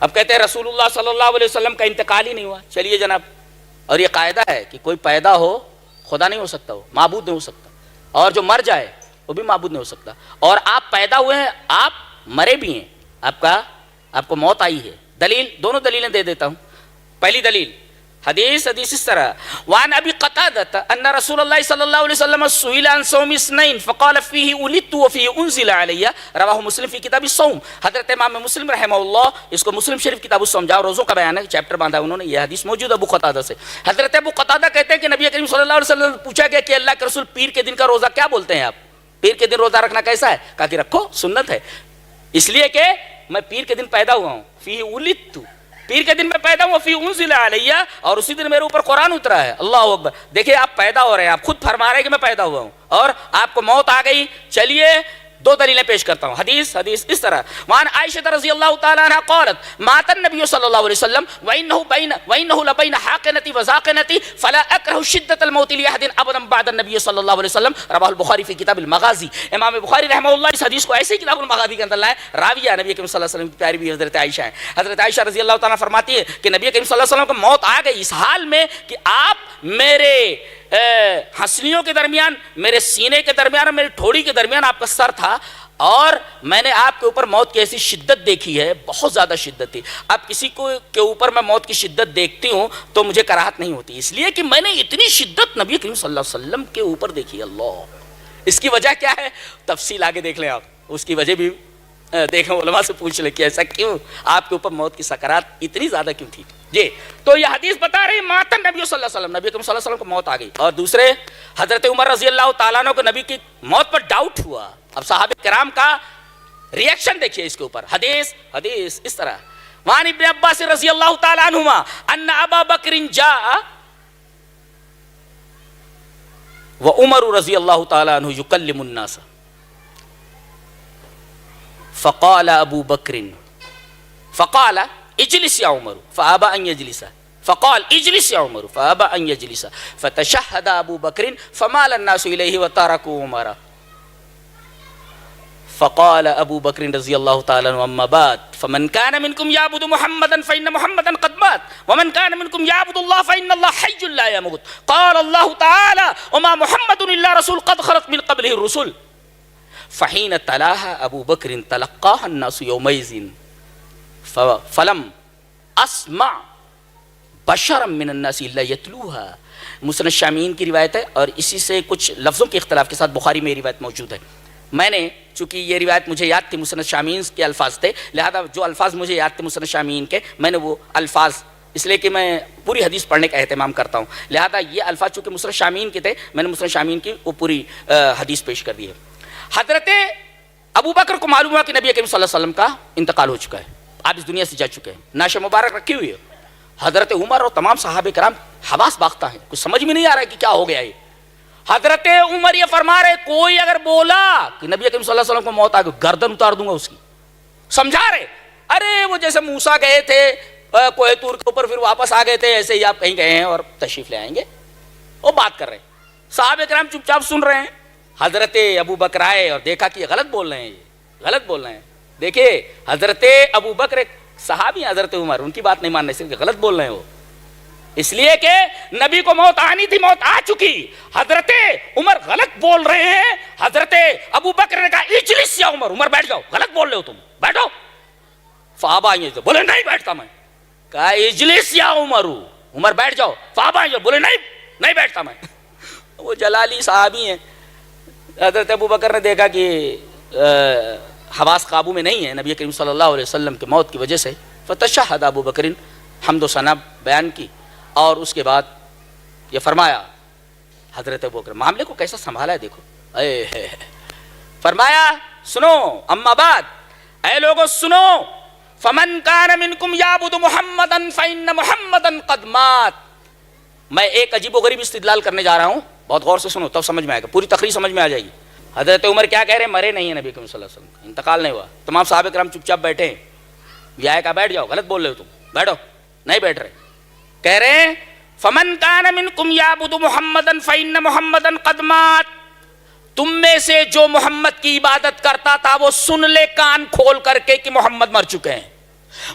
اب کہتے ہیں رسول اللہ صلی اللہ علیہ وسلم کا انتقال ہی نہیں ہوا. چلیے جناب, اور یہ قاعدہ ہے کہ کوئی پیدا ہو خدا نہیں ہو سکتا, وہ معبود نہیں ہو سکتا, اور جو مر جائے وہ بھی معبود نہیں ہو سکتا. اور آپ پیدا ہوئے ہیں, آپ مرے بھی ہیں, آپ کو موت آئی ہے. دلیل, دونوں دلیلیں دے دیتا ہوں. پہلی دلیل حدیث اس طرح, وعن ابی قتادہ ان رسول اللہ صلی اللہ علیہ وسلم سئل عن صوم اثنین فقال فیہ ولدت وفیہ انزل علی, رواہ مسلم فی کتاب الصوم. حضرت امام مسلم رحمہ اللہ, اس کو مسلم شریف کتاب الصوم, جاؤ روزوں کا بیان ہے, چیپٹر باندھا انہوں نے, یہ حدیث موجود ہے ابو قتادہ سے. حضرت ابو قتادہ کہتے ہیں کہ نبی کریم صلی اللہ علیہ وسلم پوچھا گیا کہ اللہ کے رسول پیر کے دن کا روزہ کیا بولتے ہیں آپ, پیر کے دن روزہ رکھنا کیسا ہے؟ کہا کہ رکھو, سنت ہے, اس لیے کہ میں پیر کے دن پیدا ہوا ہوں. فیہ ولدت, پیر کے دن میں پیدا ہوں, فی انزل علیہ, اور اسی دن میرے اوپر قرآن اترا ہے. اللہ اکبر. دیکھیں آپ پیدا ہو رہے ہیں, آپ خود فرما رہے ہیں کہ میں پیدا ہوا ہوں, اور آپ کو موت آ گئی. چلیے دو دلیلیں پیش کرتا ہوں. حدیث اس طرح, وعن عائشہ رضی اللہ تعالی عنہا قالت مات النبی صلی اللہ علیہ وسلم وانه لبین حاقنتی وزاقنتی فلا اکرہ شدت الموت لاحد ابدا بعد النبی صلی اللہ علیہ وسلم, رواہ البخاری فی کتاب المغازی. امام بخاری رحمہ اللہ اس حدیث کو ایسے ہی کتاب المغازی کے اندر لائے. راویہ نبی کریم صلی اللہ علیہ وسلم کی پیاری بھی حضرت عائشہ ہیں. حضرت عائشہ رضی اللہ تعالیٰ فرماتی ہے کہ نبی کریم صلی اللہ علیہ وسلم کو موت آ گئی اس حال میں کہ آپ میرے ہنسلیوں کے درمیان, میرے سینے کے درمیان اور میری ٹھوڑی کے درمیان آپ کا سر تھا, اور میں نے آپ کے اوپر موت کی ایسی شدت دیکھی ہے, بہت زیادہ شدت تھی. اب کسی کو کے اوپر میں موت کی شدت دیکھتی ہوں تو مجھے کراہت نہیں ہوتی, اس لیے کہ میں نے اتنی شدت نبی کریم صلی اللہ علیہ وسلم کے اوپر دیکھی. اللہ, اس کی وجہ کیا ہے؟ تفصیل آگے دیکھ لیں آپ, اس کی وجہ بھی دیکھیں, علماء سے پوچھ لیں کہ ایسا کیوں, آپ کے اوپر موت کی سکرات اتنی زیادہ کیوں تھی. جی, تو یہ حدیث بتا رہی مات نبی صلی اللہ علیہ وسلم, نبی کریم صلی اللہ علیہ وسلم کو موت آ گئی. اور دوسرے, حضرت عمر رضی اللہ تعالیٰ عنہ کو نبی کی موت پر ڈاؤٹ ہوا. اب صحابہ کرام کا ریئیکشن دیکھیے اس کے اوپر. حدیث اس طرح, وعن ابن عباس رضی اللہ تعالیٰ عنہما ان ابا بکر جاء وعمر رضی اللہ تعالیٰ عنہ یکلم الناس فقال ابو بکر فقال اجلس یا عمر فابى ان يجلس, فقال اجلس يا عمر فابى ان يجلس, فتشهد ابو بکر فمال الناس الیہ وتركوا عمر. فقال ابو بکر رضی اللہ تعالی عنہ اما بعد فمن كان منكم يعبد محمدا فان محمدا قد مات ومن كان منكم يعبد الله فان الله حي لا يموت. قال الله تعالى وما محمد الا رسول قد خلت من قبله الرسل. فحين تلاها ابو بکر تلقاها الناس يومئذ فلم اسمع بشرا من الناس الا يتلوها. مسند الشامین کی روایت ہے, اور اسی سے کچھ لفظوں کے اختلاف کے ساتھ بخاری میں یہ روایت موجود ہے. میں نے, چونکہ یہ روایت مجھے یاد تھی, مسند شامین کے الفاظ تھے, لہذا جو الفاظ مجھے یاد تھے مسند شامین کے, میں نے وہ الفاظ, اس لیے کہ میں پوری حدیث پڑھنے کا اہتمام کرتا ہوں, لہذا یہ الفاظ چونکہ مسند شامین کے تھے, میں نے مسند شامین کی وہ پوری حدیث پیش کر دی ہے. حضرت ابو بکر کو معلوم ہوا کہ نبی کریم صلی اللہ علیہ وسلم کا انتقال ہو چکا ہے, آپ اس دنیا سے جا چکے ہیں, نعش مبارک رکھی ہوئی ہے. حضرت عمر اور تمام صحابہ کرام حواس باختہ ہیں, کچھ سمجھ میں نہیں آ رہا ہے کہ کیا ہو گیا ہے. حضرت عمر یہ فرما رہے, کوئی اگر بولا کہ نبی کریم صلی اللہ علیہ وسلم کو موت آ گئی, گردن اتار دوں گا اس کی. سمجھا رہے, ارے وہ جیسے موسیٰ گئے تھے کوہ طور کے اوپر, پھر واپس آ گئے تھے, ایسے ہی آپ کہیں گئے ہیں اور تشریف لے آئیں گے. وہ بات کر رہے ہیں, صحابہ کرام چپ چاپ سن رہے ہیں. حضرت ابو بکر آئے اور دیکھا کہ یہ غلط بول رہے ہیں, یہ غلط بول رہے ہیں. دیکھیے حضرت ابو بکر ایک صحابی, حضرت عمر ان کی بات نہیں ماننے سے, غلط بول رہے ہیں وہ, اس لیے کہ نبی کو موت آنی تھی, موت آ چکی. حضرت عمر غلط بول رہے ہیں. حضرت ابو بکر نے کہا اجلس یا عمر, عمر بیٹھ جاؤ, غلط بول رہے ہو تم, بیٹھو. فابا بولے نہیں بیٹھتا میں. کہا اجلس یا عمر, عمر بیٹھ جاؤ. فابا بولے نہیں بیٹھتا میں. وہ جلالی صحابی ہیں. حضرت ابو بکر نے دیکھا کہ حواس قابو میں نہیں ہے نبی کریم صلی اللہ علیہ وسلم کی موت کی وجہ سے. فتشہد ابو بکر, حمد و ثنا بیان کی, اور اس کے بعد یہ فرمایا, حضرت ابو بکر معاملے کو کیسا سنبھالا ہے دیکھو. فرمایا سنو, اما بعد, اے لوگوں سنو, فمن کان منکم یعبد محمدا فإن محمدا قد مات. میں ایک عجیب و غریب استدلال کرنے جا رہا ہوں, بہت غور سے سنو تب سمجھ میں آئے گا, پوری تقریر سمجھ میں آ جائے گی. حضرت عمر کیا کہہ رہے ہیں, مرے نہیں ہیں نبی کریم صلی اللہ علیہ وسلم, انتقال نہیں ہوا. تمام صحابہ کرام چپ چاپ بیٹھے ہیں. یہ آئے کہا بیٹھ جاؤ, غلط بول رہے ہو تم, بیٹھو. نہیں بیٹھ رہے. کہہ رہے ہیں فمن کان منکم یعبد محمدا فإن محمدا قد مات. تم میں سے جو محمد کی عبادت کرتا تھا وہ سن لے کان کھول کر کے کہ محمد مر چکے ہیں.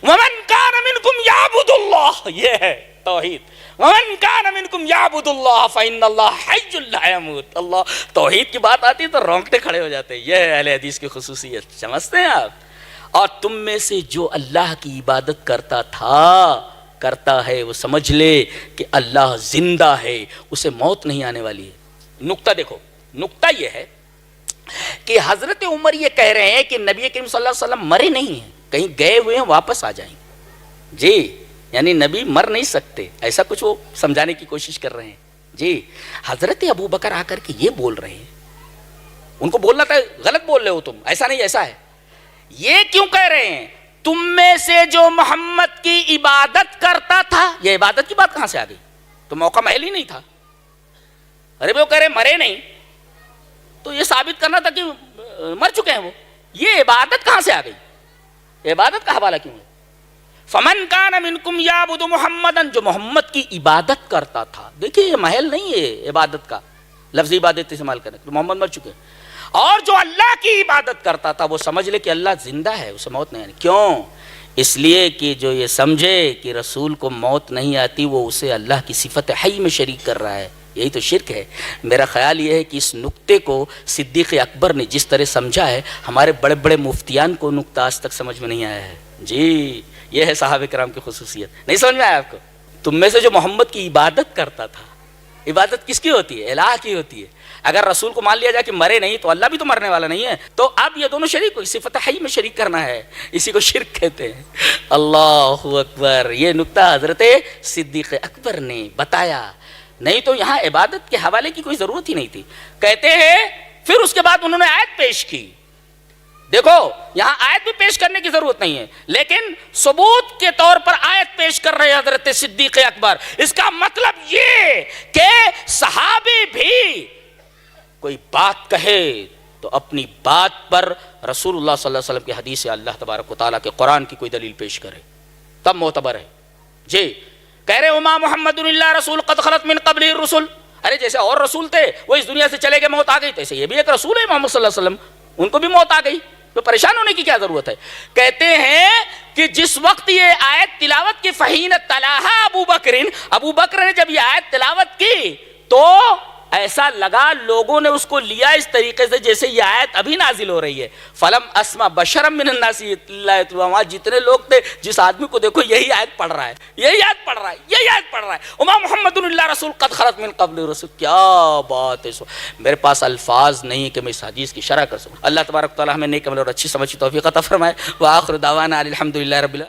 ومن کان منکم یعبد اللہ، یہ ہے توحید، ومن کان منکم یعبد اللہ فإن اللہ حی لا یموت۔ اللہ توحید کی بات آتی ہے تو رونگٹے کھڑے ہو جاتے ہیں، یہ ہے اہل حدیث کی خصوصیت، سمجھتے ہیں آپ؟ اور تم میں سے جو اللہ کی عبادت کرتا تھا، کرتا ہے، وہ سمجھ لے کہ اللہ زندہ ہے، اسے موت نہیں آنے والی ہے۔ نقطہ دیکھو، نقطہ یہ ہے کہ حضرت عمر یہ کہہ رہے ہیں کہ نبی کریم صلی اللہ علیہ وسلم مرے نہیں ہیں، کہیں گئے ہوئے ہیں، واپس آ جائیں گے۔ جی، یعنی نبی مر نہیں سکتے، ایسا کچھ وہ سمجھانے کی کوشش کر رہے ہیں۔ جی، حضرت ابو بکر آ کر کے یہ بول رہے ہیں، ان کو بولنا تھا غلط بول رہے ہو تم، ایسا نہیں، ایسا ہے۔ یہ کیوں کہہ رہے ہیں؟ تم میں سے جو محمد کی عبادت کرتا تھا، یہ عبادت کی بات کہاں سے آ گئی؟ تو موقع محل ہی نہیں تھا۔ ارے وہ کہہ رہے مرے نہیں، تو یہ ثابت کرنا تھا کہ مر چکے ہیں وہ، یہ عبادت کہاں سے آ گئی؟ عبادت کا حوالہ کیوں ہے؟ فمن کان منکم یعبد محمدن، جو محمد کی عبادت کرتا تھا۔ دیکھیے یہ محل نہیں ہے عبادت کا، لفظ عبادت استعمال کرنے، تو محمد مر چکے ہیں۔ اور جو اللہ کی عبادت کرتا تھا وہ سمجھ لے کہ اللہ زندہ ہے، اسے موت نہیں آنی۔ کیوں؟ اس لیے کہ جو یہ سمجھے کہ رسول کو موت نہیں آتی، وہ اسے اللہ کی صفت حی میں شریک کر رہا ہے، یہی تو شرک ہے۔ میرا خیال یہ ہے کہ اس نقطے کو صدیق اکبر نے جس طرح سمجھا ہے، ہمارے بڑے بڑے مفتیان کو نقطہ آج تک سمجھ میں نہیں آیا ہے۔ جی، یہ ہے صحابہ کرام کی خصوصیت۔ نہیں سمجھ میں آیا آپ کو؟ تم میں سے جو محمد کی عبادت کرتا تھا، عبادت کس کی ہوتی ہے؟ الہ کی ہوتی ہے۔ اگر رسول کو مان لیا جائے کہ مرے نہیں تو اللہ بھی تو مرنے والا نہیں ہے، تو اب یہ دونوں شریک ہو، صفت حی میں شریک کرنا ہے، اسی کو شرک کہتے ہیں۔ اللہ اکبر، یہ نقطہ حضرت صدیق اکبر نے بتایا، نہیں تو یہاں عبادت کے حوالے کی کوئی ضرورت ہی نہیں تھی۔ کہتے ہیں پھر اس کے بعد انہوں نے آیت پیش کی، دیکھو یہاں آیت بھی پیش کرنے کی ضرورت نہیں ہے، لیکن ثبوت کے طور پر آیت پیش کر رہے حضرت صدیق اکبر۔ اس کا مطلب یہ کہ صحابی بھی کوئی بات کہے تو اپنی بات پر رسول اللہ صلی اللہ علیہ وسلم کی حدیث یا اللہ تبارک و تعالیٰ کے قرآن کی کوئی دلیل پیش کرے، تب معتبر ہے۔ جی، کہہ رہے وما محمد الا رسول قد خلت من قبلہ الرسل، ارے جیسے اور رسول تھے وہ اس دنیا سے چلے گئے، موت آ گئی، تو ایسے یہ بھی ایک رسول ہے محمد صلی اللہ علیہ وسلم، ان کو بھی موت آ گئی، تو پریشان ہونے کی کیا ضرورت ہے؟ کہتے ہیں کہ جس وقت یہ آیت تلاوت کی فحین تلاہا ابو بکر نے جب یہ آیت تلاوت کی تو ایسا لگا لوگوں نے اس کو لیا اس طریقے سے جیسے یہ آیت ابھی نازل ہو رہی ہے۔ فلم اسمع بشرا من الناس الا يتلوها، وہاں جتنے لوگ تھے جس آدمی کو دیکھو یہی آیت پڑھ رہا ہے، یہی آیت پڑھ رہا ہے، یہی آیت پڑھ رہا ہے، وما محمد الا رسول قد خلت من قبل الرسل۔ کیا بات ہے! میرے پاس الفاظ نہیں کہ میں اس حدیث کی شرح کر سکوں۔ اللہ تبارک و تعالی ہمیں نیک عمل اور اچھی سمجھ کی توفیق عطا فرمائے۔ وآخر دعوانا الحمدللہ رب العالمین۔